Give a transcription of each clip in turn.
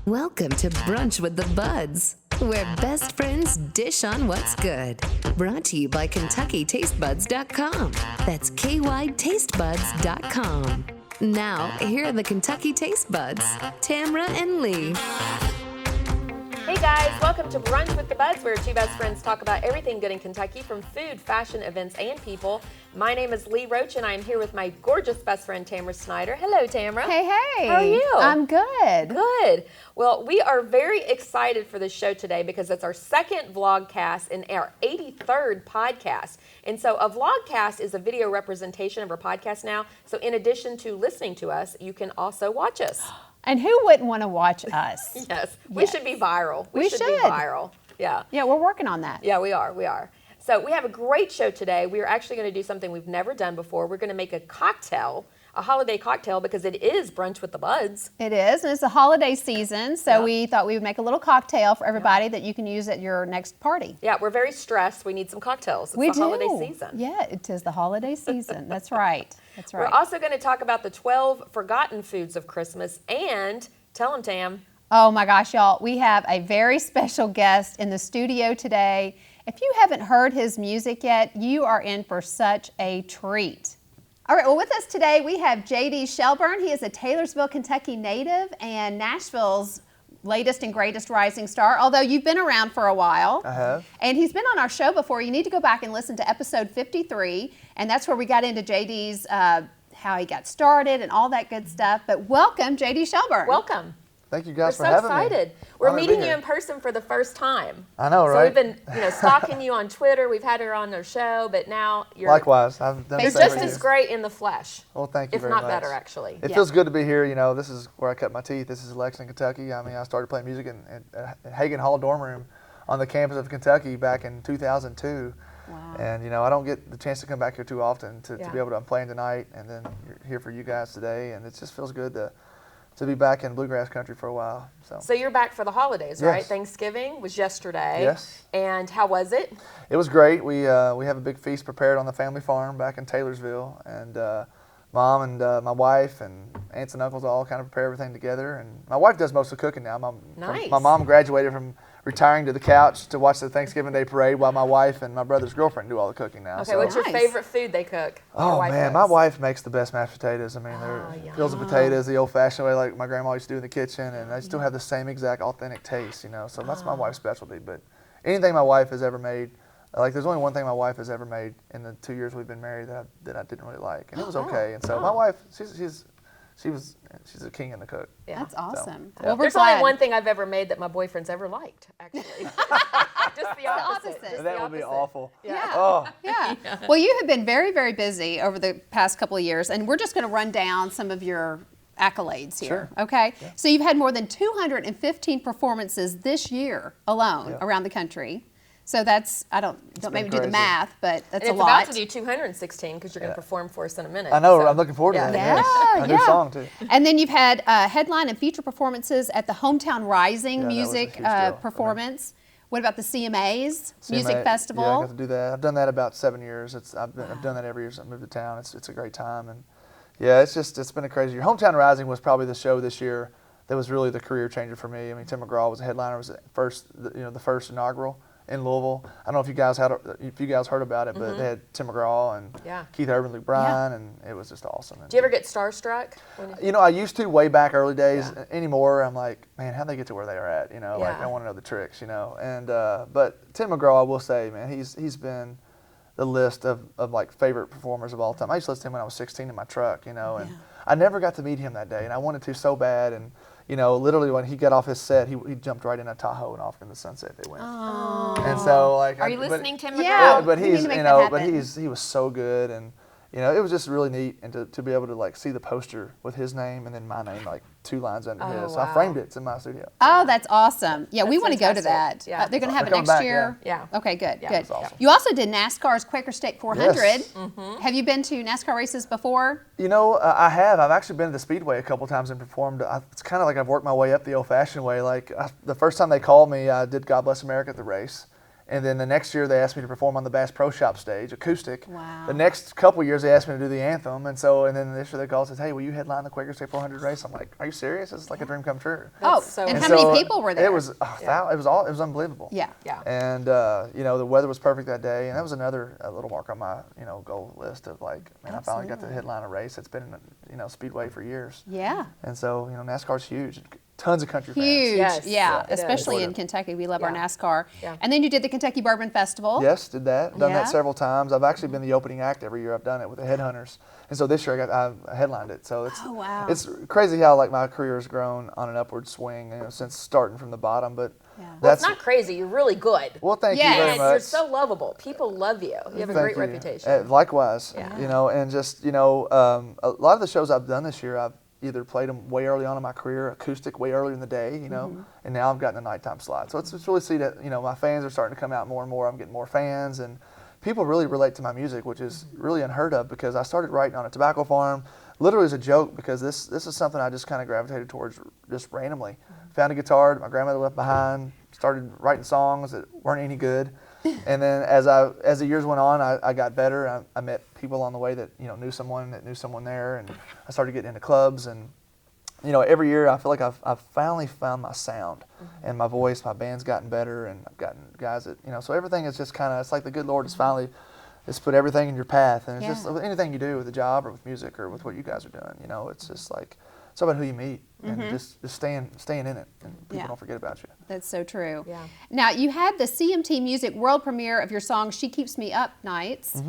Welcome to Brunch with the Buds, where best friends dish on what's good. Brought to you by KentuckyTasteBuds.com. That's KYTasteBuds.com. Now, here are the Kentucky Taste Buds, Tamra and Lee. Hey guys, welcome to Brunch with the Buds, where two best friends talk about everything good in Kentucky, from food, fashion, events, and people. My name is Lee Roach, and I'm here with my gorgeous best friend, Tamra Snyder. Hello, Tamra. Hey, hey. How are you? I'm good. Good. Well, we are very excited for this show today because it's our second vlogcast and our 83rd podcast. And so a vlogcast is a video representation of our podcast now. So in addition to listening to us, you can also watch us. And who wouldn't want to watch us? Yes. We should be viral. We should be viral. Yeah. Yeah, we're working on that. Yeah, we are. So we have a great show today. We're actually going to do something we've never done before. We're going to make a cocktail, a holiday cocktail, because it is Brunch with the Buds. It is, and it's the holiday season, so we thought we would make a little cocktail for everybody that you can use at your next party. Yeah, we're very stressed. We need some cocktails. It's the holiday season. Yeah, it is the holiday season. That's right. That's right. We're also going to talk about the 12 forgotten foods of Christmas, and tell them, Tam. Oh my gosh, y'all, we have a very special guest in the studio today. If you haven't heard his music yet, you are in for such a treat. All right, well, with us today, we have JD Shelburne. He is a Taylorsville, Kentucky native and Nashville's latest and greatest rising star, although you've been around for a while. I have. And he's been on our show before. You need to go back and listen to episode 53, and that's where we got into JD's, how he got started and all that good stuff. But welcome, JD Shelburne. Welcome. Thank you guys We're for having me. so excited. We're Honored to be meeting you here. in person for the first time. I know, So right? we've been, stalking you on Twitter. We've had her on our show, but now you're Likewise. I've done You're the same just with as you. great in the flesh. Well, thank you if very not much. better, actually. It feels good to be here. You know, this is where I cut my teeth. This is Lexington, Kentucky. I mean, I started playing music in Hagen Hall dorm room on the campus of Kentucky back in 2002. Wow. And, I don't get the chance to come back here too often to be able to, I'm playing tonight and then you're here for you guys today. And it just feels good to be back in bluegrass country for a while. So you're back for the holidays, right? Yes. Thanksgiving was yesterday. Yes. And how was it? It was great. We have a big feast prepared on the family farm back in Taylorsville, and Mom and my wife and aunts and uncles all kind of prepare everything together. And my wife does most of the cooking now. Nice. My mom graduated from retiring to the couch to watch the Thanksgiving Day parade, while my wife and my brother's girlfriend do all the cooking now. Okay, what's your favorite food they cook? Oh man, my wife makes the best mashed potatoes. I mean, they're fills the potatoes the old-fashioned way, like my grandma used to do in the kitchen, and they still have the same exact authentic taste, So that's my wife's specialty. But anything my wife has ever made, like there's only one thing my wife has ever made in the 2 years we've been married that I didn't really like, and it was okay. And so my wife, she's a king in the cook. Yeah. That's awesome. So, yeah. Well, we're There's glad. only one thing I've ever made that my boyfriend's ever liked, actually. Just the opposite. opposite. That would be awful. Yeah. Oh. Yeah. Well, you have been very, very busy over the past couple of years, and we're just going to run down some of your accolades here. Sure. Okay? Yeah. So you've had more than 215 performances this year alone around the country. So that's, don't maybe do the math, but that's And a it's lot. about to do 216 because you're going to perform for us in a minute. I know. so. I'm looking forward to that. Yeah, A new song too. And then you've had headline and feature performances at the Hometown Rising Yeah, that was a music huge deal. performance. What about the CMAs Music CMA, Festival? Yeah, I got to do that. I've done that about 7 years. I've done that every year since I moved to town. It's a great time, and yeah, it's been a crazy year. Hometown Rising was probably the show this year that was really the career changer for me. I mean, Tim McGraw was a headliner. It was the first inaugural in Louisvle. I don't know if you guys heard about it, but they had Tim McGraw and Keith Urban, Luke Bryan, and it was just awesome. Do you ever get starstruck? I used to way back early days. Anymore, I'm like, man, how'd they get to where they are at? Like I want to know the tricks. And but Tim McGraw, I will say, man, he's been the list of like favorite performers of all time. I used to listen to him when I was 16 in my truck, and I never got to meet him that day, and I wanted to so bad. And literally when he got off his set, he jumped right in a Tahoe and off in the sunset. They went. Oh. And so like, Are you listening, Tim McGraw? Yeah. but we need he's to make that happen. he was so good, and it was just really neat, and to be able to like see the poster with his name and then my name like 2 lines under his. So I framed it. It's in my studio. Oh, that's awesome. Yeah, we That's want to go to that. fantastic. Yeah. They're going to have it They're next coming back, year? yeah. Okay, good, Yeah. good. That's awesome. You also did NASCAR's Quaker State 400. Yes. Have you been to NASCAR races before? I have. I've actually been to the Speedway a couple times and performed. It's kind of like I've worked my way up the old-fashioned way. Like the first time they called me, I did God Bless America at the race. And then the next year they asked me to perform on the Bass Pro Shop stage, acoustic. Wow. The next couple years they asked me to do the anthem, and then this year they called and said, "Hey, will you headline the Quaker State 400 race?" I'm like, "Are you serious? This is like a dream come true." And how many people were there? It was it was unbelievable. Yeah. And the weather was perfect that day, and that was another little mark on my goal list of like, man, I finally got to headline a race that's been in Speedway for years. Yeah. And so NASCAR's huge. Tons of country fans. Huge, yeah, especially in Kentucky. We love our NASCAR. Yeah. And then you did the Kentucky Bourbon Festival. Yes, did that. Done that several times. I've actually been the opening act every year. I've done it with the Headhunters, and so this year I headlined it. So it's crazy how like my career has grown on an upward swing, since starting from the bottom. But well, it's not crazy. You're really good. Well, thank you very much. You're so lovable. People love you. You have a great reputation. Likewise, and just a lot of the shows I've done this year, I've either played them way early on in my career, acoustic way earlier in the day, and now I've gotten a nighttime slot. So it's really see that, my fans are starting to come out more and more. I'm getting more fans, and people really relate to my music, which is really unheard of because I started writing on a tobacco farm, literally as a joke, because this is something I just kind of gravitated towards just randomly. Found a guitar that my grandmother left behind, started writing songs that weren't any good. And then as the years went on, I got better. I met people on the way that knew someone there, and I started getting into clubs. And every year I feel like I've finally found my sound and my voice. My band's gotten better, and I've gotten guys that so everything is just kind of, it's like the good Lord has finally put everything in your path. And it's just anything you do with a job or with music or with what you guys are doing. It's just like it's about who you meet and just staying in it, and people don't forget about you. That's so true. Yeah. Now, you had the CMT Music world premiere of your song "She Keeps Me Up Nights,"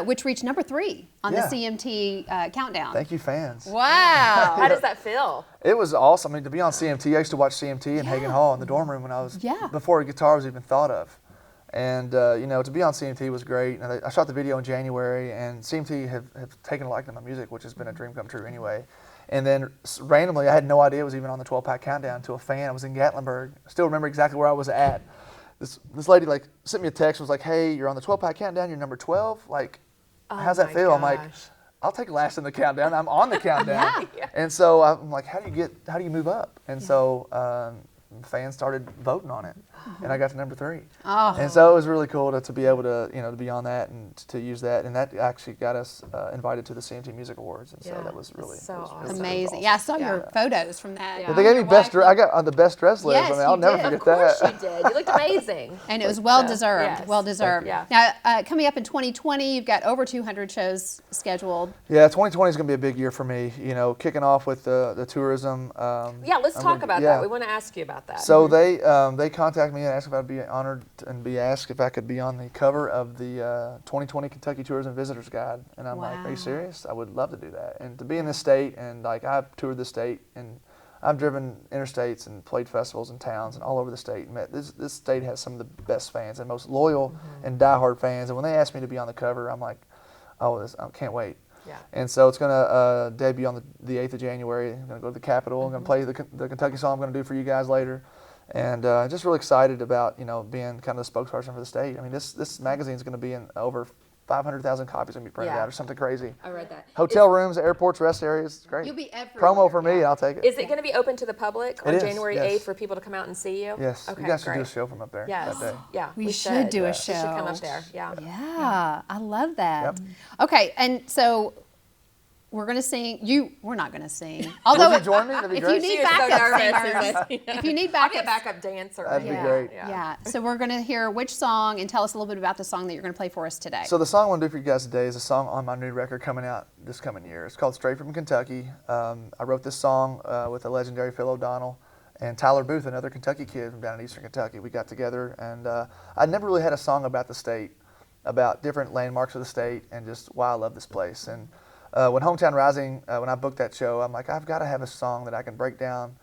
which reached number 3 on the CMT countdown. Thank you, fans. Wow. How does that feel? It was awesome. I mean, to be on CMT, I used to watch CMT in Hagen Hall in the dorm room when I was before a guitar was even thought of. And to be on CMT was great. And I shot the video in January, and CMT have taken a liking to my music, which has been a dream come true anyway. And then randomly, I had no idea it was even on the 12-pack countdown to a fan. I was in Gatlinburg. I still remember exactly where I was at. This lady sent me a text and was like, "Hey, you're on the 12-pack countdown. You're number 12. Like, how's that feel?" I'm like, "I'll take last in the countdown. I'm on the countdown." And so I'm like, "How do you move up?" And so fans started voting on it, and I got to number 3. And so it was really cool to be able to to be on that and to use that, and that actually got us invited to the CMT Music Awards, and so that was really amazing. Awesome. Yeah, I saw your photos from that. Yeah, they gave me I got on the best dress list. Yes, I'll never forget that. Of course you did. You looked amazing. And it was well deserved. Yes. Well deserved. Yeah. Now, coming up in 2020, you've got over 200 shows scheduled. Yeah, 2020 is going to be a big year for me. Kicking off with the tourism. Let's talk about that. We want to ask you about that. So they contacted me and asked if I'd be honored and be asked if I could be on the cover of the 2020 Kentucky Tourism Visitors Guide. And I'm like, "Are you serious? I would love to do that." And to be in this state, and I've toured the state, and I've driven interstates and played festivals in towns and all over the state. And this state has some of the best fans and most loyal and diehard fans. And when they asked me to be on the cover, I'm like, I can't wait. Yeah. And so it's going to debut on the 8th of January. I'm going to go to the Capitol. I'm going to play the Kentucky song I'm going to do for you guys later. And just really excited about being kind of the spokesperson for the state. I mean, this magazine is going to be in over 500,000 copies going to be printed out or something crazy. I read that. Hotel rooms, airports, rest areas. It's great. You'll be everywhere. Promo for me, I'll take it. Is it going to be open to the public on January 8th for people to come out and see you? Yes. Okay, you guys should great. do a show from up there Yes. that day. Yeah. We should do a show. We should come up there. Yeah. Yeah, I love that. Yep. Okay, and so we're going to sing. We're not going to sing. Although, would you join me? That'd be if great. you need She is so backup nervous, singers, if you need I'll be a backup, backup dancer. That'd be great. yeah. So we're going to hear which song and tell us a little bit about the song that you're going to play for us today. So the song I want to do for you guys today is a song on my new record coming out this coming year. It's called Straight from Kentucky. I wrote this song with the legendary Phil O'Donnell and Tyler Booth, another Kentucky kid from down in eastern Kentucky. We got together, and I'd never really had a song about the state, about different landmarks of the state, and just why I love this place. And when Hometown Rising, when I booked that show, I'm like, I've got to have a song that I can break down,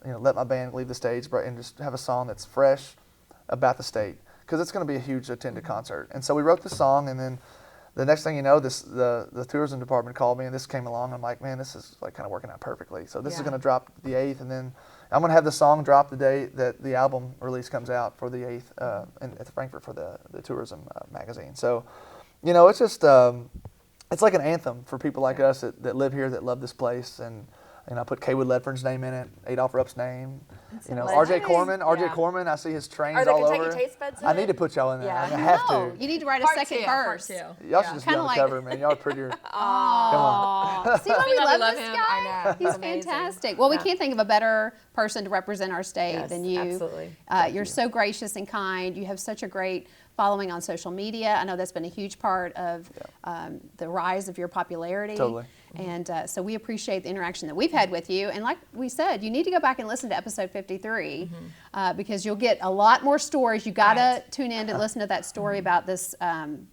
let my band leave the stage, and just have a song that's fresh about the state, because it's going to be a huge attended concert. And so we wrote the song, and then the next thing you know, the tourism department called me, and this came along. I'm like, man, this is like kind of working out perfectly. So this is going to drop the 8th, and then I'm going to have the song drop the day that the album release comes out for the 8th at Frankfurt for the tourism magazine. So, it's just it's like an anthem for people like us that live here, that love this place. And I put Kaywood Ledford's name in it, Adolph Rupp's name, You know, legend. RJ Corman, I see his trains Are the all Kentucky over. Taste Buds in I need to it? put y'all in there. Yeah. I have No, to. you need to write a Part second two, verse. part two. Y'all should just be Kinda on the like- cover, man. Y'all are prettier. Aw. See why we love this him? guy? I know. He's It's amazing. fantastic. Well, we Yeah. can't think of a better person to represent our state Yes, than you. absolutely. You're so gracious and kind. You have such a great following on social media. I know that's been a huge part of the rise of your popularity. Totally. And so we appreciate the interaction that we've had with you. And like we said, you need to go back and listen to episode 53 because you'll get a lot more stories. You got to tune in to listen to that story about this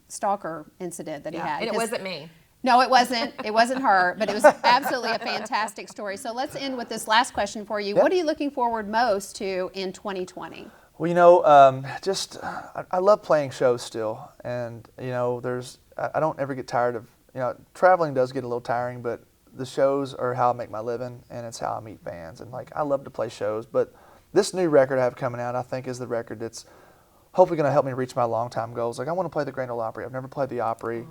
stalker incident that he had. And it wasn't me. No, it wasn't. It wasn't her, but it was absolutely a fantastic story. So let's end with this last question for you. Yeah. What are you looking forward most to in 2020? Well, you know, I love playing shows still, and you know, I don't ever get tired of, you know, traveling does get a little tiring, but the shows are how I make my living, and it's how I meet fans, and like I love to play shows. But this new record I have coming out, I think, is the record that's hopefully going to help me reach my long-time goals. Like I want to play the Grand Ole Opry. I've never played the Opry.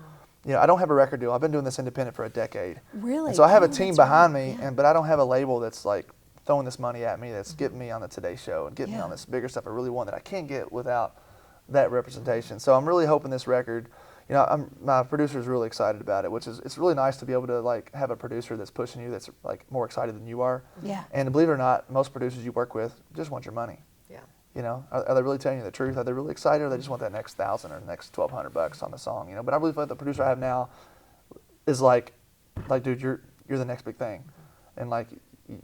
You know, I don't have a record deal. I've been doing this independent for a decade. Really? And so I have a Oh, team that's behind right. me, but I don't have a label that's like throwing this money at me, that's getting me on the Today Show and getting me on this bigger stuff I really want that I can't get without that representation. So I'm really hoping this record, you know, my producer's really excited about it, which is, it's really nice to be able to like have a producer that's pushing you, that's like more excited than you are. Yeah. And believe it or not, most producers you work with just want your money. Yeah. You know, are they really telling you the truth? Are they really excited, or they just want that next $1,000 or the next $1,200 on the song? You know, but I really feel like the producer I have now is like, dude, you're the next big thing, and like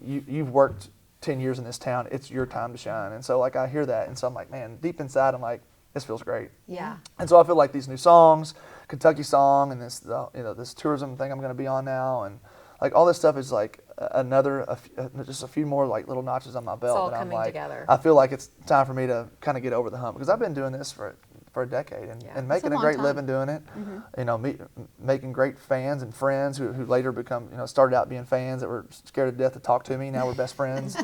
you've worked 10 years in this town. It's your time to shine. And so like I hear that, and so I'm like, man, deep inside, I'm like, this feels great. Yeah. And so I feel like these new songs, Kentucky Song, and this this tourism thing I'm going to be on now, and like all this stuff is like just a few more like little notches on my belt. It's all that I'm coming like, together. I feel like it's time for me to kind of get over the hump, because I've been doing this for a decade and making a long great time. living doing it. You know, making great fans and friends who later become, you know, started out being fans that were scared to death to talk to me. Now we're best friends.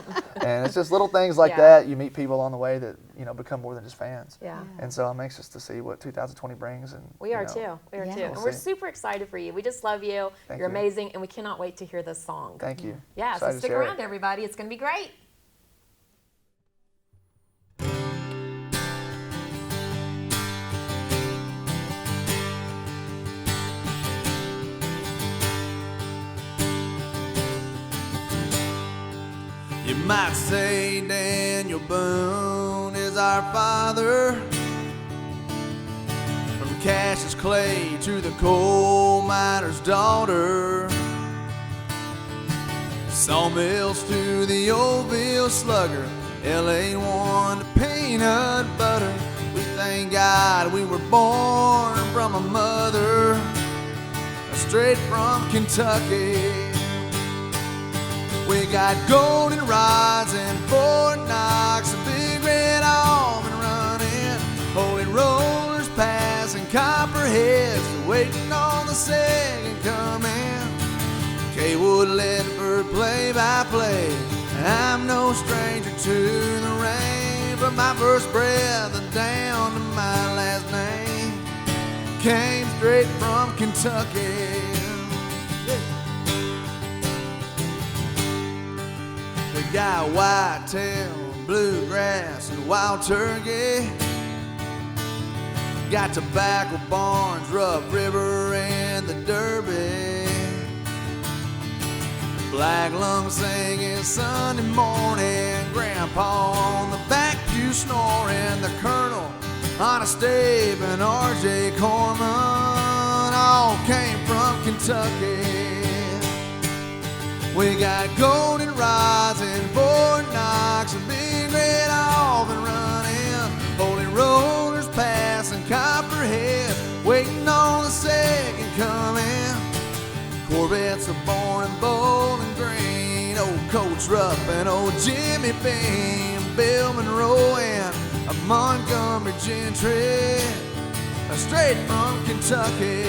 And it's just little things like that. You meet people on the way that, you know, become more than just fans. Yeah. And so I'm anxious to see what 2020 brings. And We are you know, too. We are Yeah. too. We'll And we're see. super excited for you. We just love you. Thank You're you. amazing, and we cannot wait to hear this song. Thank you. Yeah, so Excited to stick share it. around, everybody. It's going to be great. You might say Daniel Boone is our father, from Cassius Clay to the coal miner's daughter, sawmills to the Oldville slugger, LA1 to peanut butter. We thank God we were born from a mother straight from Kentucky. We got golden rods and Fort Knox, a big red almond running, holy rollers passing copperheads, waiting on the second coming. Kaywood Ledford play by play. I'm no stranger to the rain, from my first breath down to my last name came straight from Kentucky. We got whitetail, bluegrass, and wild turkey. Got tobacco barns, Rough River, and the Derby. Black lung singing Sunday morning, Grandpa on the back pew snoring, the Colonel on a Abe and R.J. Corman all came from Kentucky. We got golden rods and Fort Knox, a big red almond running, holy rollers passing copperheads, waiting on the second coming. Corvettes are born in Bowling Green, old Coach Rupp and old Jimmy Beam, Bill Monroe and a Montgomery Gentry, straight from Kentucky.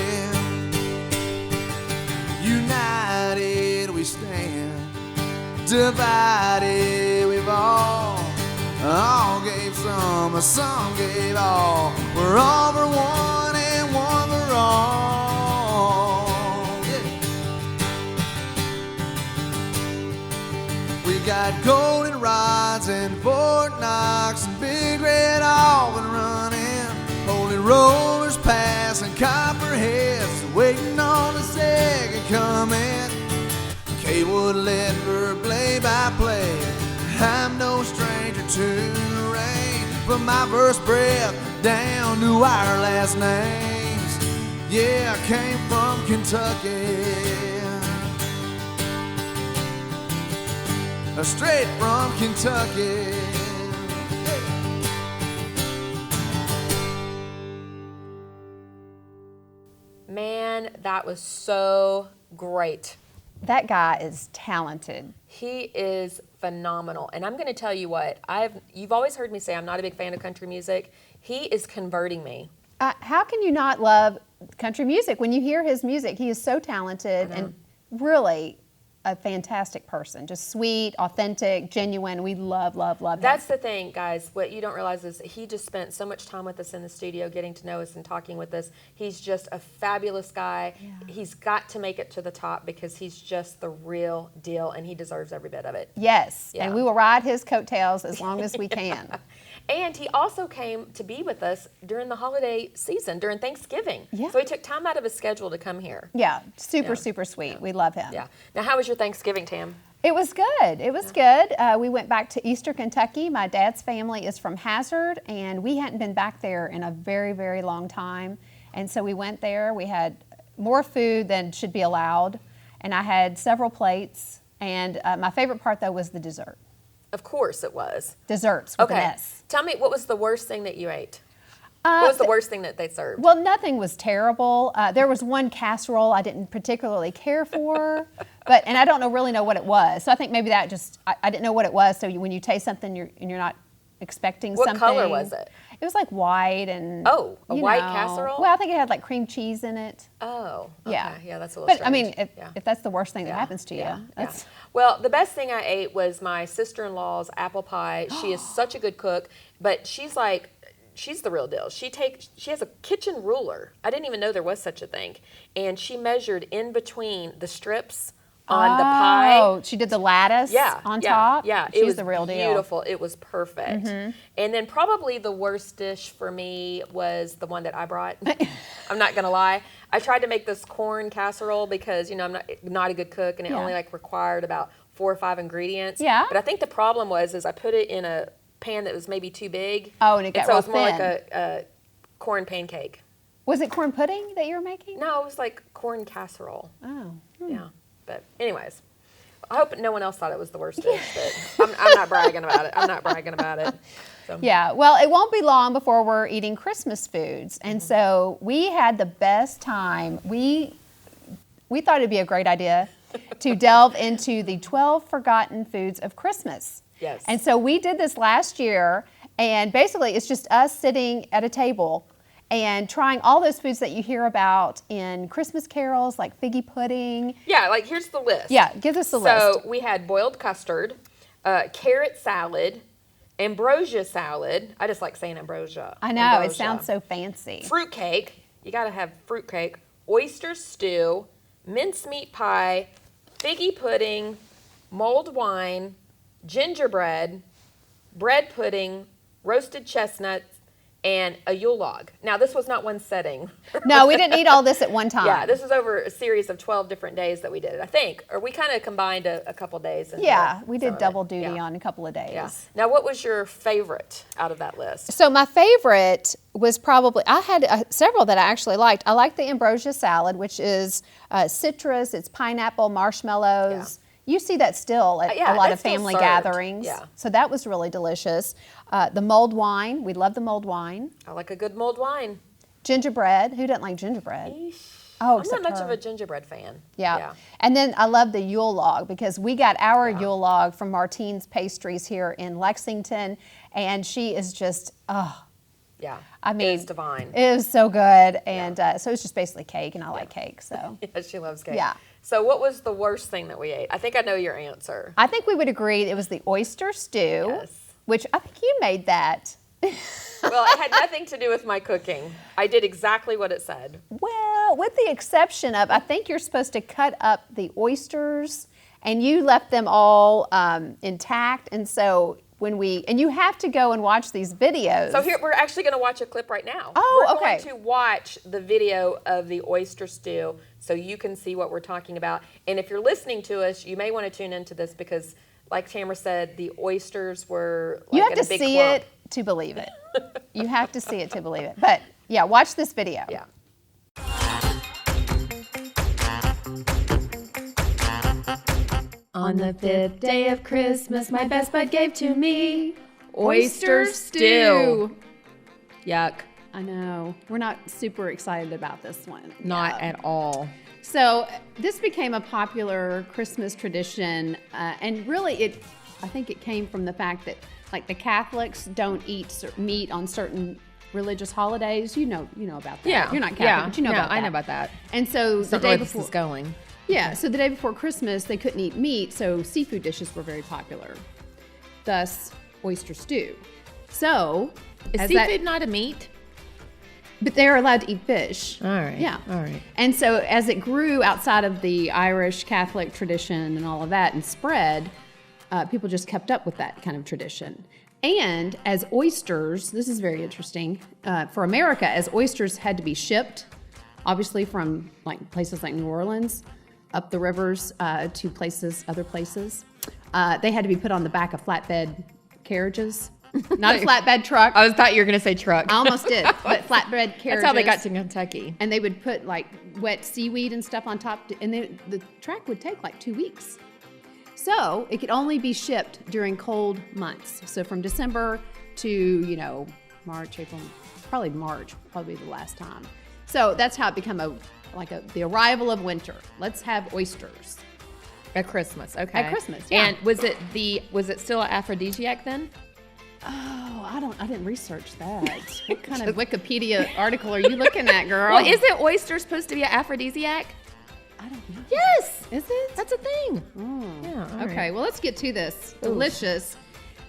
United we stand, divided we've all gave some gave all. We're all for one and one for all. Yeah. We got golden rods and Fort Knox and Big Red Auburn running. Holy rollers passing copperheads, waiting on the second coming. Kaywood led for play-by-play. I'm no stranger to the rain. Put my first breath down to our last names. Yeah, I came from Kentucky, straight from Kentucky. Man, that was so great. That guy is talented. He is phenomenal. And I'm going to tell you what, you've always heard me say I'm not a big fan of country music. He is converting me. How can you not love country music? When you hear his music, he is so talented and really a fantastic person. Just sweet, authentic, genuine. We love him. That's the thing, guys. What you don't realize is he just spent so much time with us in the studio, getting to know us and talking with us. He's just a fabulous guy. Yeah. He's got to make it to the top because he's just the real deal, and he deserves every bit of it. Yes, yeah. And we will ride his coattails as long as we can. And he also came to be with us during the holiday season, during Thanksgiving. Yeah. So he took time out of his schedule to come here. Yeah, super sweet. Yeah. We love him. Yeah. Now, how was your Thanksgiving, Tam? It was good. It was good. We went back to Eastern Kentucky. My dad's family is from Hazard, and we hadn't been back there in a very, very long time. And so we went there. We had more food than should be allowed, and I had several plates. And my favorite part, though, was the dessert. Of course it was. Desserts with an S. Tell me, what was the worst thing that you ate? What was the worst thing that they served? Well, nothing was terrible. There was one casserole I didn't particularly care for, and I don't really know what it was. So I think maybe that I didn't know what it was. So when you taste something and you're not expecting something. What color was it? It was like white and. Oh, a white casserole? Well, I think it had like cream cheese in it. Oh, okay. Yeah, that's a little But strange. I mean, if that's the worst thing that happens to you, that's. Well, the best thing I ate was my sister-in-law's apple pie. She is such a good cook, but she's the real deal. She has a kitchen ruler. I didn't even know there was such a thing. And she measured in between the strips on the pie. Oh, she did the lattice on top? Yeah, She's the real deal. Beautiful. It was perfect. Mm-hmm. And then probably the worst dish for me was the one that I brought. I'm not going to lie. I tried to make this corn casserole because, I'm not a good cook, and it only required about 4 or 5 ingredients. Yeah. But I think the problem was I put it in a pan that was maybe too big. Oh, and it got so real it was more thin. like a corn pancake. Was it corn pudding that you were making? No, it was like corn casserole. Oh. Yeah. But anyways, I hope no one else thought it was the worst dish. But I'm not bragging about it. So. Yeah, well, it won't be long before we're eating Christmas foods. And so we had the best time. We thought it'd be a great idea to delve into the 12 forgotten foods of Christmas. Yes. And so we did this last year, and basically it's just us sitting at a table and trying all those foods that you hear about in Christmas carols, like figgy pudding. Yeah, here's the list. Yeah, give us the list. So we had boiled custard, carrot salad, ambrosia salad. I just like saying ambrosia. I know, it sounds so fancy. Fruit cake. You got to have fruit cake. Oyster stew, mincemeat pie, figgy pudding, mulled wine, gingerbread, bread pudding, roasted chestnuts, and a Yule log. Now, this was not one setting. No, we didn't eat all this at one time. Yeah, this was over a series of 12 different days that we did it, I think. Or we kind of combined a couple days. Yeah, we did double duty on a couple of days. Yeah. Now, what was your favorite out of that list? So my favorite was probably, I had several that I actually liked. I liked the ambrosia salad, which is citrus, it's pineapple, marshmallows. Yeah. You see that still at a lot of family gatherings. Yeah. So that was really delicious. The mulled wine, we love the mulled wine. I like a good mulled wine. Gingerbread, who doesn't like gingerbread? Eesh. Oh, I'm not much of a gingerbread fan. Yeah. And then I love the Yule log because we got our Yule log from Martine's Pastries here in Lexington, and she is just, yeah. I mean, it's divine. It was so good, and so it's just basically cake, and I like cake, so. Yeah, she loves cake. Yeah. So what was the worst thing that we ate? I think I know your answer. I think we would agree it was the oyster stew, Yes. which I think you made that. Well, it had nothing to do with my cooking. I did exactly what it said. Well, with the exception of, I think you're supposed to cut up the oysters and you left them all intact. And so and you have to go and watch these videos. So here, we're actually going to watch a clip right now. Oh, we're okay. We're going to watch the video of the oyster stew so you can see what we're talking about. And if you're listening to us, you may want to tune into this because, like Tamara said, the oysters were like you have in a to big see clump. it to believe it. You have to see it to believe it. But yeah, watch this video. Yeah. On the 5th day of Christmas, my best bud gave to me Oyster stew. Yuck. I know. We're not super excited about this one. Not at all. So this became a popular Christmas tradition, and really I think it came from the fact that like the Catholics don't eat meat on certain religious holidays. You know about that. Yeah. You're not Catholic, but you know about that. I know about that. And so the So day this before, is going. yeah, so the day before Christmas, they couldn't eat meat, so seafood dishes were very popular. Thus, oyster stew. So, Is seafood not a meat? but they're allowed to eat fish. All right. Yeah. All right. And so as it grew outside of the Irish Catholic tradition and all of that and spread, people just kept up with that kind of tradition. And as oysters, this is very interesting, for America, as oysters had to be shipped, obviously from like places like New Orleans, up the rivers to other places, they had to be put on the back of flatbed carriages. Not a flatbed truck. I thought you were going to say truck. I almost did, but flatbed carriages. That's how they got to Kentucky. And they would put like wet seaweed and stuff on top, and the track would take like 2 weeks. So it could only be shipped during cold months. So from December to, March, April, probably March, probably the last time. So that's how it became the arrival of winter. Let's have oysters. At Christmas, okay. At Christmas, yeah. And was it still an aphrodisiac then? Oh, I didn't research that. What kind of Wikipedia article are you looking at, girl? Well, isn't oyster supposed to be an aphrodisiac? I don't know. Yes. Is it? That's a thing. Yeah. all Okay. right. Well, let's get to this. Delicious.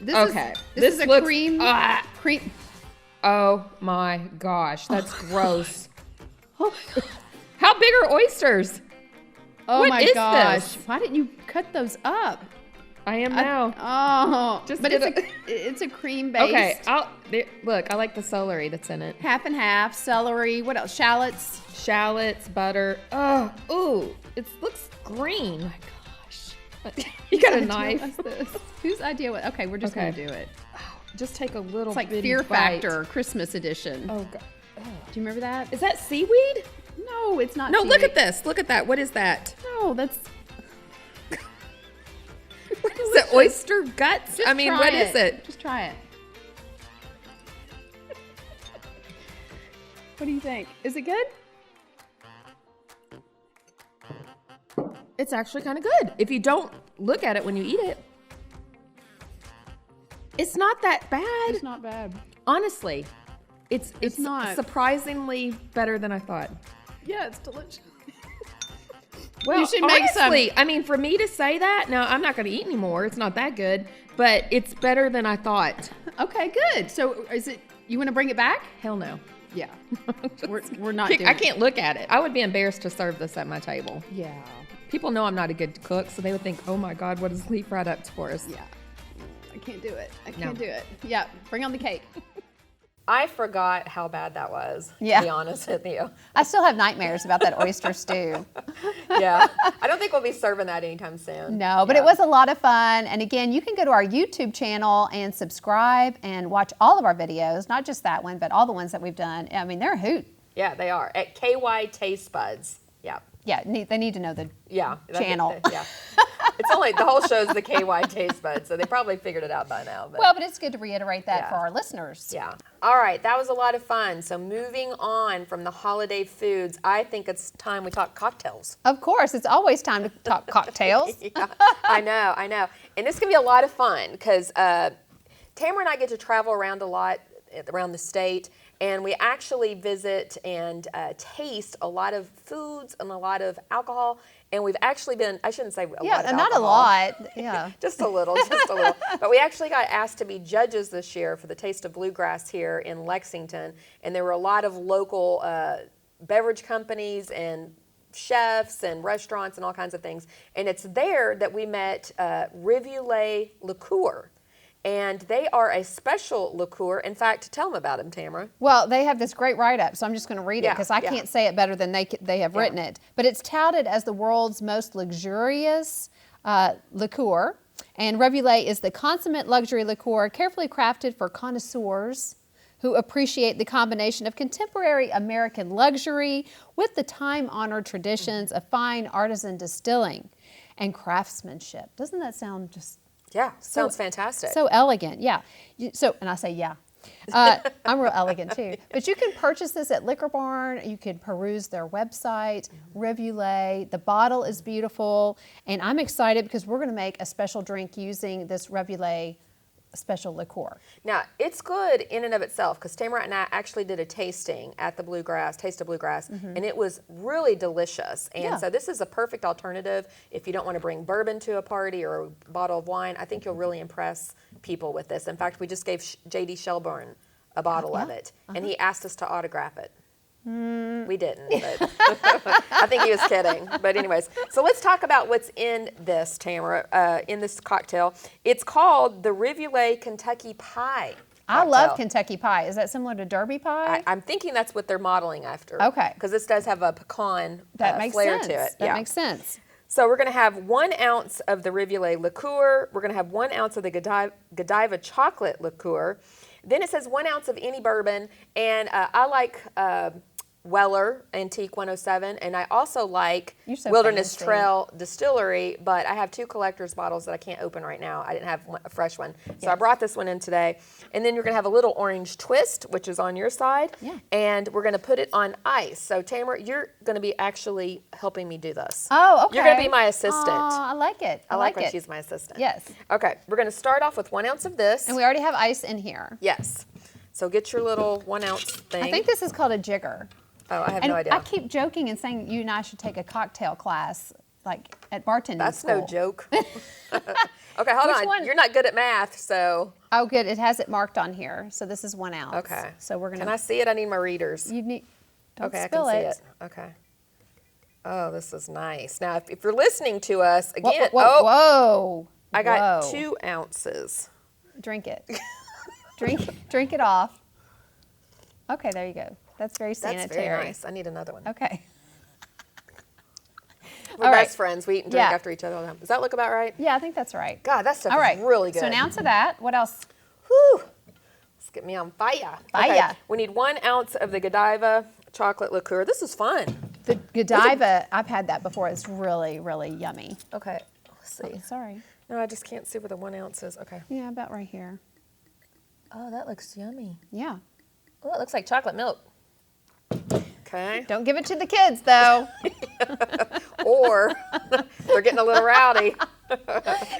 This Okay. This is a looks- cream. Cream. Oh my gosh, that's gross. Oh my God. How big are oysters? Oh What my is gosh! this? Why didn't you cut those up? I am now. Oh, Just but did it's a cream based. Okay, look, I like the celery that's in it. Half and half celery. What else? Shallots. Shallots, butter. Oh, ooh, it looks green. Oh my gosh! You got a Whose knife? idea was this? Whose idea was? Okay, we're just Okay. gonna do it. Just take a little. It's like bitty Fear bite. Factor Christmas edition. Oh God. Do you remember that? Is that seaweed? No, it's not. No, look seaweed. at this. Look at that. What is that? No, that's. Is it oyster guts? Just I mean, try what is it? Just try it. What do you think? Is it good? It's actually kind of good. If you don't look at it when you eat it, it's not that bad. It's not bad. Honestly, it's not. surprisingly better than I thought. Yeah, it's delicious. Well, You should make some- honestly, I mean, for me to say that, now I'm not going to eat anymore. It's not that good, but it's better than I thought. Okay, good. So is it? You want to bring it back? Hell no. Yeah. we're not. Doing I can't look at it. I would be embarrassed to serve this at my table. It. Yeah. People know I'm not a good cook, so they would think, oh my God, what does Lee fried up for us? Yeah. I can't do it. I No. can't do it. Yeah. Bring on the cake. I forgot how bad that was, Yeah. to be honest with you. I still have nightmares about that oyster stew. Yeah. I don't think we'll be serving that anytime soon. No, but it was a lot of fun. And again, you can go to our YouTube channel and subscribe and watch all of our videos, not just that one, but all the ones that we've done. I mean, they're a hoot. Yeah, they are. At KY Taste Buds. Yeah. Yeah, they need to know the Yeah. channel. Yeah. It's only, the whole show's the KY Taste Buds, so they probably figured it out by now. But. Well, but it's good to reiterate that Yeah. for our listeners. Yeah. All right. That was a lot of fun. So moving on from the holiday foods, I think it's time we talk cocktails. Of course, it's always time to talk cocktails. Yeah, I know. And this can be a lot of fun because Tamara and I get to travel around a lot around the state, and we actually visit and taste a lot of foods and a lot of alcohol. And we've actually been, I shouldn't say a lot of Yeah, not a alcohol. lot. Yeah. Just a little. But we actually got asked to be judges this year for the Taste of Bluegrass here in Lexington. And there were a lot of local beverage companies and chefs and restaurants and all kinds of things. And it's there that we met Rivulet Liqueur. And they are a special liqueur. In fact, tell them about them, Tamara. Well, they have this great write-up, so I'm just going to read it because I can't say it better than they have written it. But it's touted as the world's most luxurious liqueur. And Rivulet is the consummate luxury liqueur carefully crafted for connoisseurs who appreciate the combination of contemporary American luxury with the time-honored traditions of fine artisan distilling and craftsmanship. Doesn't that sound just... Yeah, sounds fantastic. So elegant, yeah. And I say, yeah. I'm real elegant too. But you can purchase this at Liquor Barn. You can peruse their website, Rivulet. The bottle is beautiful. And I'm excited because we're going to make a special drink using this Rivulet special liqueur. Now, it's good in and of itself because Tamara and I actually did a tasting at the Taste of Bluegrass, and it was really delicious. And so this is a perfect alternative if you don't want to bring bourbon to a party or a bottle of wine. I think you'll really impress people with this. In fact, we just gave JD Shelburne a bottle of it, and he asked us to autograph it. We didn't, but I think he was kidding. But anyways, so let's talk about what's in this, Tamara, in this cocktail. It's called the Rivulet Kentucky Pie cocktail. I love Kentucky pie. Is that similar to Derby pie? I'm thinking that's what they're modeling after. Okay. Because this does have a pecan flair to it. That makes sense. So we're going to have 1 ounce of the Rivulet liqueur. We're going to have 1 ounce of the Godiva chocolate liqueur. Then it says 1 ounce of any bourbon, and I like Weller Antique 107, and I also like Wilderness fancy. Trail Distillery, but I have 2 collector's bottles that I can't open right now. I didn't have a fresh one. So I brought this one in today. And then you're going to have a little orange twist, which is on your side, and we're going to put it on ice. So Tamara, you're going to be actually helping me do this. Oh, okay. You're going to be my assistant. I like it. I like when she's my assistant. Yes. Okay, we're going to start off with 1 ounce of this. And we already have ice in here. Yes. So get your little 1 ounce thing. I think this is called a jigger. Oh, I have no idea. I keep joking and saying you and I should take a cocktail class, like at bartending That's school. no joke. Okay, hold on. one? You're not good at math, so. Oh, good. It has it marked on here. So this is 1 ounce. Okay. So we're gonna. Can I see it? I need my readers. You need. Don't Okay, spill I can see it. Okay. Oh, this is nice. Now, if you're listening to us again, Whoa. I got 2 ounces. Drink it. drink it off. Okay, there you go. That's very sanitary. That's very nice. I need another one. Okay. We're All right. best friends. We eat and drink after each other all the time. Does that look about right? Yeah, I think that's right. God, that stuff All right. is really good. So an ounce of that. What else? Whew. Let's get me on fire. Fire. Okay. We need 1 ounce of the Godiva chocolate liqueur. This is fun. The Godiva, I've had that before. It's really, really yummy. Okay. Let's see. Oh, sorry. No, I just can't see where the 1 ounce is. Okay. Yeah, about right here. Oh, that looks yummy. Yeah. Oh, it looks like chocolate milk. Okay. Don't give it to the kids, though. Or they're getting a little rowdy.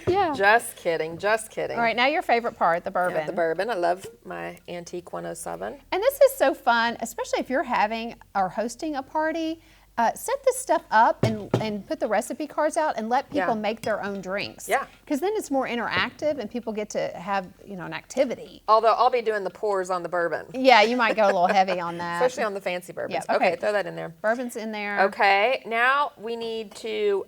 Yeah. Just kidding. Just kidding. All right, now your favorite part, the bourbon. Yeah, the bourbon. I love my Antique 107. And this is so fun, especially if you're having or hosting a party. Set this stuff up and put the recipe cards out and let people make their own drinks. Yeah. Because then it's more interactive and people get to have, an activity. Although I'll be doing the pours on the bourbon. Yeah, you might go a little heavy on that. Especially on the fancy bourbons. Yeah, Okay, okay. throw that in there. Bourbon's in there. Okay, now we need to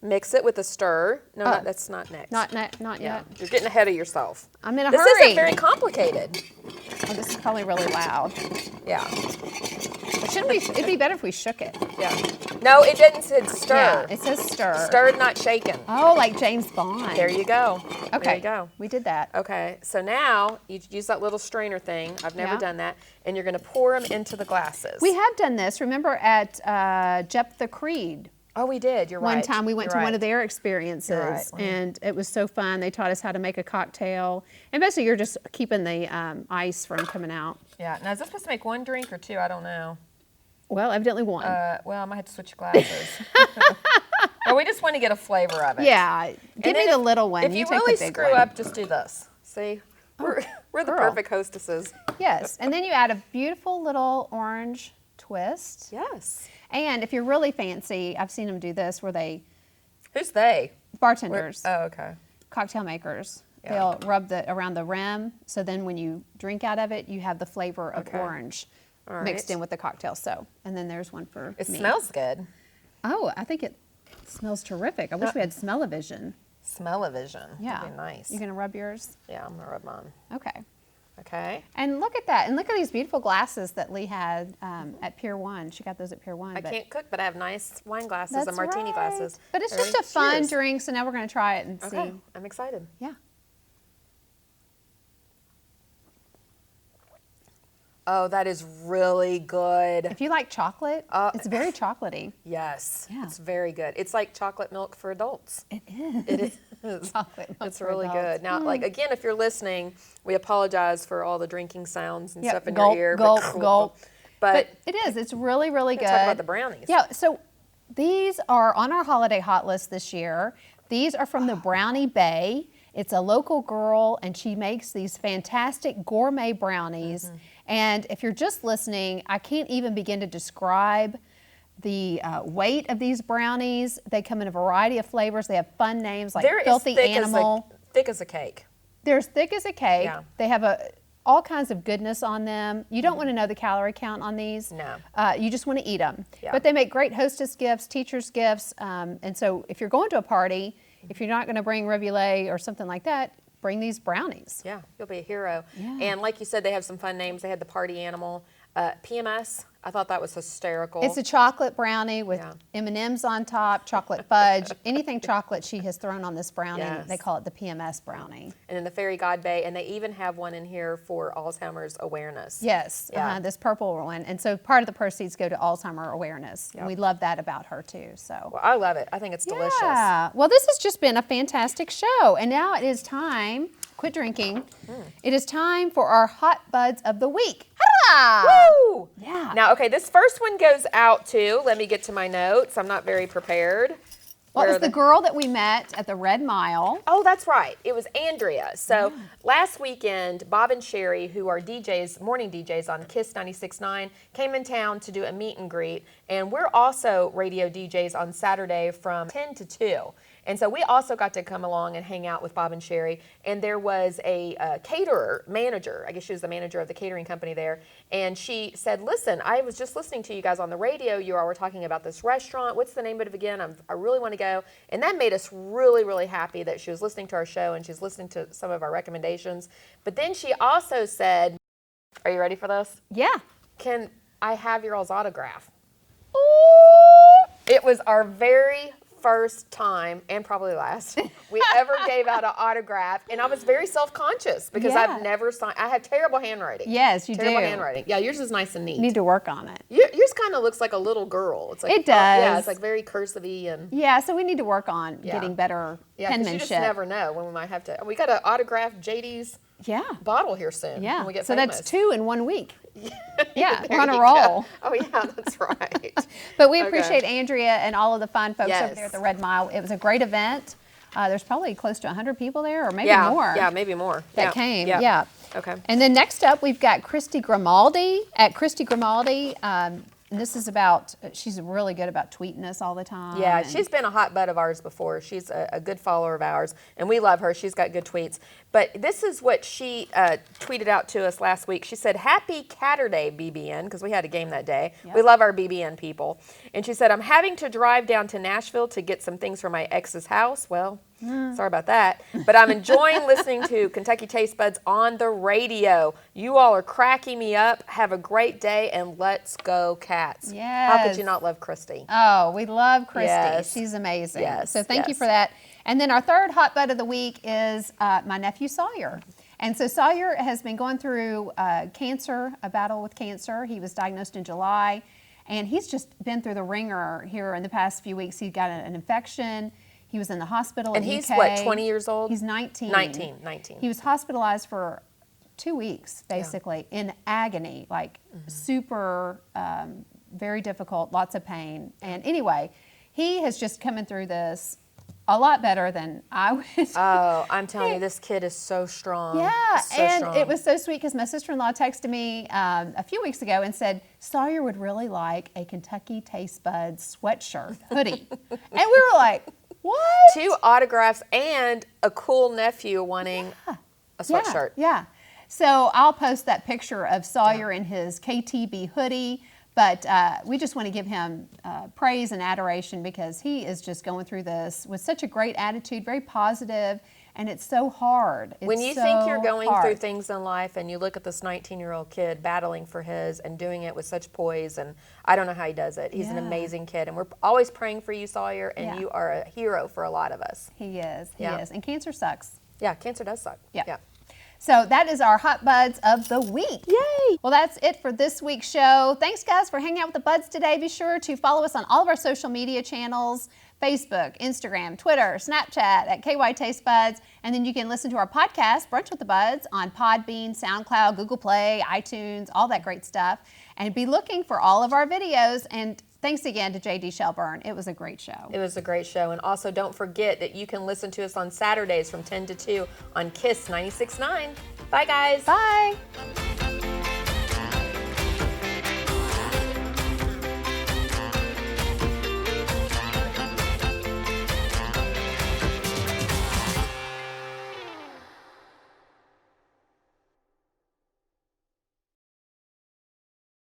mix it with a stir. No, that's not next. Not Yeah, yet. you're getting ahead of yourself. I'm in a This hurry. isn't very complicated. Oh, this is probably really loud. Yeah, But shouldn't we? It'd be better if we shook it. yeah. No, it didn't say stir. Yeah, it says stir. Stirred, not shaken. Oh, like James Bond. There you go. Okay. There you go. We did that. Okay, so now you use that little strainer thing. I've never Yeah. done that. And you're going to pour them into the glasses. We have done this. Remember at Jephthah Creed? Oh, we did. You're right. One time we went to one of their experiences, You're right. and it was so fun. They taught us how to make a cocktail. And basically, you're just keeping the ice from coming out. Yeah. Now, is this supposed to make 1 drink or 2? I don't know. Well, evidently one. Well, I might have to switch glasses. Or we just want to get a flavor of it. Yeah. Give me then the little one. If you take really the big screw one. up, just do this. See? We're the girl. perfect hostesses. Yes. And then you add a beautiful little orange twist. Yes. And if you're really fancy, I've seen them do this where they, Who's they? bartenders, Oh, okay. cocktail makers, Yeah. they'll rub around the rim. So then when you drink out of it, you have the flavor of Okay. orange All mixed right. in with the cocktail. So, and then there's one for It me. smells good. Oh, I think it smells terrific. I wish we had smell-o-vision. Smell-o-vision. Yeah. That'd be nice. You gonna rub yours? Yeah, I'm gonna rub mine. Okay. Okay. And look at that. And look at these beautiful glasses that Lee had at Pier 1. She got those at Pier 1. I can't cook, but I have nice wine glasses That's and martini right. glasses. But it's Ready? just a fun Cheers. drink, so now we're going to try it and Okay, see. I'm excited. Yeah. Oh, that is really good. If you like chocolate, it's very chocolatey. Yes. Yeah. It's very good. It's like chocolate milk for adults. It is. It is. Chocolate milk It's for really adults. good. Now, like, again, if you're listening, we apologize for all the drinking sounds and Yeah, stuff in gulp, your ear. gulp, but, gulp. But, But it is. It's really, really good. talk about the brownies. Yeah, so these are on our holiday hot list this year. These are from the Brownie Bay. It's a local girl, and she makes these fantastic gourmet brownies. Mm-hmm. And if you're just listening, I can't even begin to describe the weight of these brownies. They come in a variety of flavors. They have fun names like they're Filthy as thick Animal. thick as a cake. They're as thick as a cake. Yeah. They have all kinds of goodness on them. You don't want to know the calorie count on these. No. You just want to eat them. Yeah. But they make great hostess gifts, teachers' gifts. And so if you're going to a party, if you're not going to bring riboulet or something like that, bring these brownies. Yeah, you'll be a hero. Yeah. And like you said, they have some fun names. They had the party animal, PMS. I thought that was hysterical. It's a chocolate brownie with Yeah. M&Ms on top, chocolate fudge, anything chocolate she has thrown on this brownie. Yes. They call it the PMS brownie. And in the Fairy God Bay, and they even have one in here for Alzheimer's awareness. Yes, Yeah. this purple one. And so part of the proceeds go to Alzheimer awareness. Yep. And we love that about her too. So. Well, I love it. I think it's delicious. Yeah. Well, this has just been a fantastic show. And now it is time, quit drinking. It is time for our Hot Buds of the Week. Hurrah! Woo! Yeah. Now, okay, this first one goes out to, let me get to my notes. I'm not very prepared. Well, Where it are was the girl that we met at the Red Mile. Oh, that's right. It was Andrea. So last weekend, Bob and Sherry, who are DJs, morning DJs on KISS 96.9, came in town to do a meet and greet. And we're also radio DJs on Saturday from 10 to 2. And so we also got to come along and hang out with Bob and Sherry. And there was a caterer manager. I guess she was the manager of the catering company there. And she said, listen, I was just listening to you guys on the radio. You all were talking about this restaurant. What's the name of it again? I really want to go. And that made us really, really happy that she was listening to our show and she's listening to some of our recommendations. But then she also said, are you ready for this? Yeah. Can I have your all's autograph? Ooh. It was our very first time, and probably last, we ever gave out an autograph, and I was very self-conscious because Yeah. I've never signed. I have terrible handwriting. Yes, you terrible do. handwriting. Yeah, yours is nice and neat. Need to work on it. Yours kind of looks like a little girl. It's like, It does. Yeah, it's like very cursive-y and Yeah, so we need to work on Yeah. getting better yeah. 'Cause you penmanship. just never know when we might have to. We got to autograph JD's Yeah. bottle here soon. Yeah. when we get So famous. that's 2 in 1 week. Yeah, There we're on a you roll. go. Oh yeah, that's right. But we Okay. appreciate Andrea and all of the fine folks over Yes. there at the Red Mile. It was a great event. There's probably close to 100 people there, or maybe Yeah, more. yeah, maybe more. That Yeah, came. yeah. Yeah. Okay. And then next up, we've got Christy Grimaldi at Christy Grimaldi. And this is about, she's really good about tweeting us all the time. Yeah, and- she's been a hot bud of ours before. She's a good follower of ours, and we love her. She's got good tweets. But this is what she tweeted out to us last week. She said, "Happy Catterday, BBN," because we had a game that day. Yep. We love our BBN people. And she said, "I'm having to drive down to Nashville to get some things for my ex's house." Well, sorry about that. But I'm enjoying listening to Kentucky Taste Buds on the radio. You all are cracking me up. Have a great day, and let's go Cats. How could Yes. you not love Christy? Oh, we love Christy. Yes. She's amazing. Yes, So thank you yes. for that. And then our third hot bud of the week is my nephew Sawyer. And so Sawyer has been going through cancer, a battle with cancer. He was diagnosed in July, and he's just been through the ringer here in the past few weeks. He got an infection. He was in the hospital And in he's, UK. what, 20 years old? He's 19. 19. He was hospitalized for 2 weeks, basically, in agony, like super, very difficult, lots of pain. And anyway, he has just coming through this a lot better than I would. Oh, I'm telling you, this kid is so strong. Yeah, so and strong. it was so sweet because my sister-in-law texted me a few weeks ago and said, Sawyer would really like a Kentucky Taste Buds sweatshirt, hoodie. And we were like, what? 2 autographs and a cool nephew wanting a sweatshirt. Yeah. So I'll post that picture of Sawyer in his KTB hoodie. But we just want to give him praise and adoration because he is just going through this with such a great attitude, very positive, and it's so hard. When you think you're going through things in life and you look at this 19-year-old kid battling for his and doing it with such poise, and I don't know how he does it. He's an amazing kid, and we're always praying for you, Sawyer, and you are a hero for a lot of us. He is. He is. And cancer sucks. Yeah, cancer does suck. Yeah. So that is our Hot Buds of the week. Yay! Well, that's it for this week's show. Thanks, guys, for hanging out with the Buds today. Be sure to follow us on all of our social media channels, Facebook, Instagram, Twitter, Snapchat at KY Taste Buds. And then you can listen to our podcast, Brunch with the Buds, on Podbean, SoundCloud, Google Play, iTunes, all that great stuff. And be looking for all of our videos. And thanks again to JD Shelburne. It was a great show. It was a great show. And also don't forget that you can listen to us on Saturdays from 10 to 2 on KISS 96.9. Bye, guys. Bye.